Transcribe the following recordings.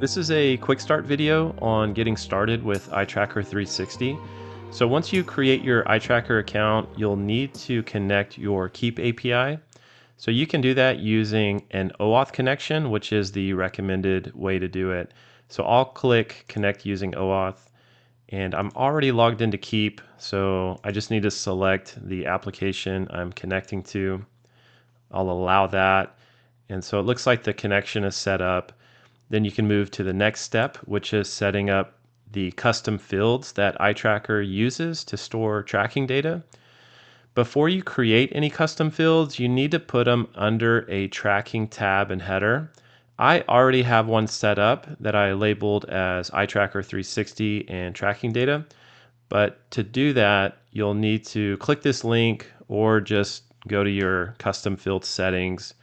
This is a quick start video on getting started with iTracker360. So once you create your iTracker account, you'll need to connect your Keap API. So you can do that using an OAuth connection, which is the recommended way to do it. So I'll click connect using OAuth, and I'm already logged into Keap, so I just need to select the application I'm connecting to. I'll allow that. And so it looks like the connection is set up. Then you can move to the next step, which is setting up the custom fields that iTracker uses to store tracking data. Before you create any custom fields, you need to put them under a tracking tab and header. I already have one set up that I labeled as iTracker360 and tracking data. But to do that, you'll need to click this link or just go to your custom field settings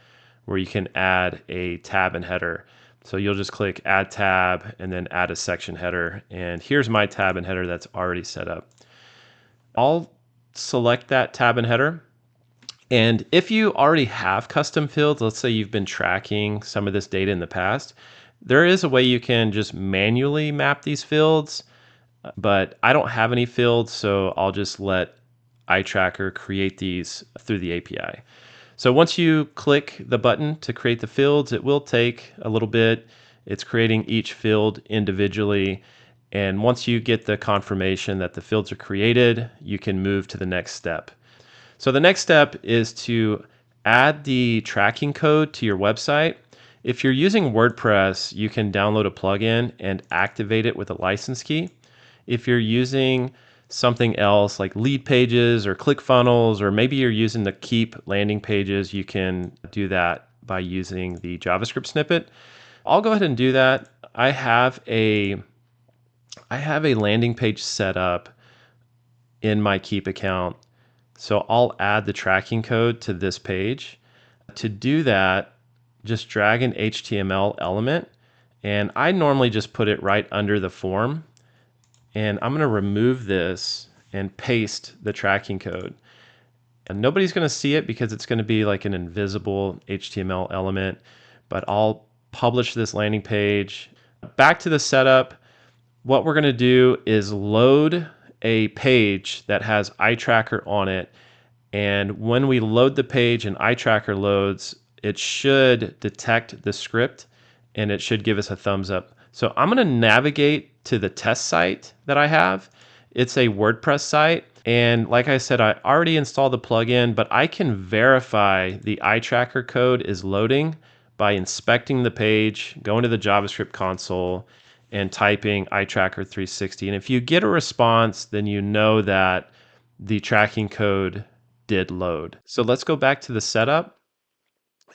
where you can add a tab and header. So you'll just click add tab and then add a section header. And here's my tab and header that's already set up. I'll select that tab and header. And if you already have custom fields, let's say you've been tracking some of this data in the past, there is a way you can just manually map these fields, but I don't have any fields, so I'll just let iTracker create these through the API. So once you click the button to create the fields, it will take a little bit. It's creating each field individually. And once you get the confirmation that the fields are created, you can move to the next step. So the next step is to add the tracking code to your website. If you're using WordPress, you can download a plugin and activate it with a license key. If you're using something else like lead pages or ClickFunnels, or maybe you're using the Keap landing pages, you can do that by using the JavaScript snippet. I'll go ahead and do that. I have a landing page set up in my Keap account. So I'll add the tracking code to this page. To do that, just drag an HTML element, and I normally just put it right under the form. And I'm going to remove this and paste the tracking code. And nobody's going to see it because it's going to be like an invisible HTML element, but I'll publish this landing page. Back to the setup, what we're going to do is load a page that has iTracker on it. And when we load the page and iTracker loads, it should detect the script and it should give us a thumbs up. So I'm going to navigate to the test site that I have. It's a WordPress site. And like I said, I already installed the plugin, but I can verify the iTracker code is loading by inspecting the page, going to the JavaScript console, and typing iTracker360. And if you get a response, then you know that the tracking code did load. So let's go back to the setup.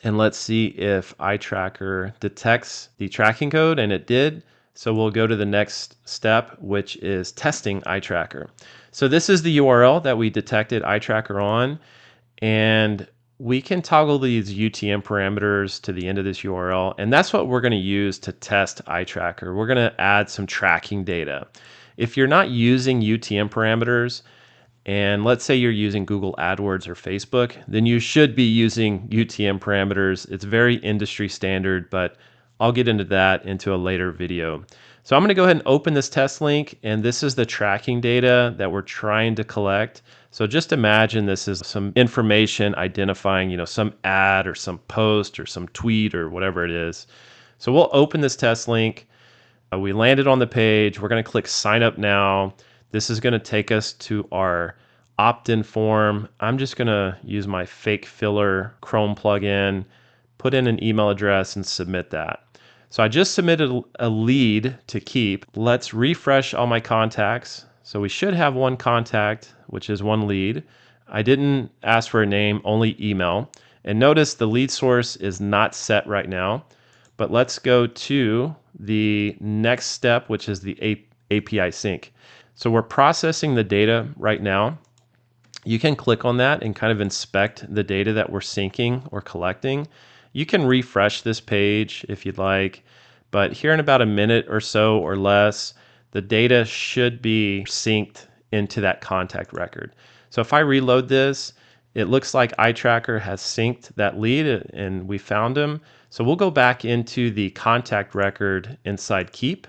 And let's see if iTracker detects the tracking code, and it did. So we'll go to the next step, which is testing iTracker. So this is the URL that we detected iTracker on, and we can toggle these UTM parameters to the end of this URL, and that's what we're going to use to test iTracker. We're going to add some tracking data. If you're not using UTM parameters, and let's say you're using Google AdWords or Facebook, then you should be using UTM parameters. It's very industry standard, but I'll get into that into a later video. So I'm going to go ahead and open this test link, and this is the tracking data that we're trying to collect. So just imagine this is some information identifying, some ad or some post or some tweet or whatever it is. So we'll open this test link. We landed on the page. We're going to click sign up now. This is going to take us to our opt-in form. I'm just going to use my fake filler Chrome plugin, put in an email address, and submit that. So I just submitted a lead to Keap. Let's refresh all my contacts. So we should have one contact, which is one lead. I didn't ask for a name, only email. And notice the lead source is not set right now. But let's go to the next step, which is the API sync. So we're processing the data right now. You can click on that and kind of inspect the data that we're syncing or collecting. You can refresh this page if you'd like, but here in about a minute or so or less, the data should be synced into that contact record. So if I reload this, it looks like iTracker has synced that lead and we found him. So we'll go back into the contact record inside Keap,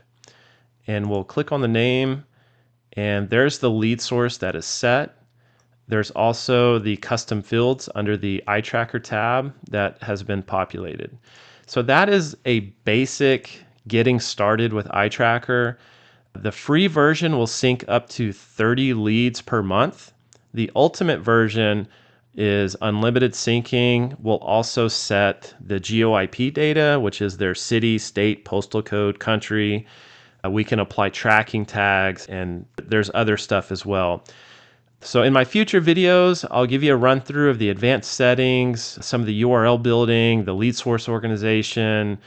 and we'll click on the name, and there's the lead source that is set. There's also the custom fields under the iTracker tab that has been populated. So that is a basic getting started with iTracker. The free version will sync up to 30 leads per month. The ultimate version is unlimited syncing. We'll also set the GeoIP data, which is their city, state, postal code, country. We can apply tracking tags, and there's other stuff as well. So in my future videos, I'll give you a run through of the advanced settings, some of the URL building, the lead source organization,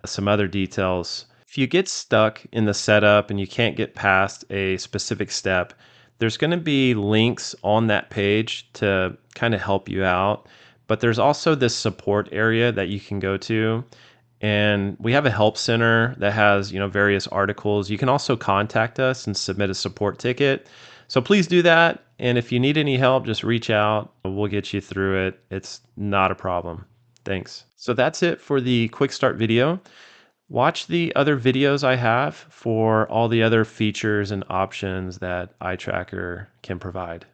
some other details. If you get stuck in the setup and you can't get past a specific step, there's going to be links on that page to kind of help you out. But there's also this support area that you can go to. And we have a help center that has, various articles. You can also contact us and submit a support ticket. So please do that. And if you need any help, just reach out. We'll get you through it. It's not a problem. Thanks. So that's it for the quick start video. Watch the other videos I have for all the other features and options that iTracker can provide.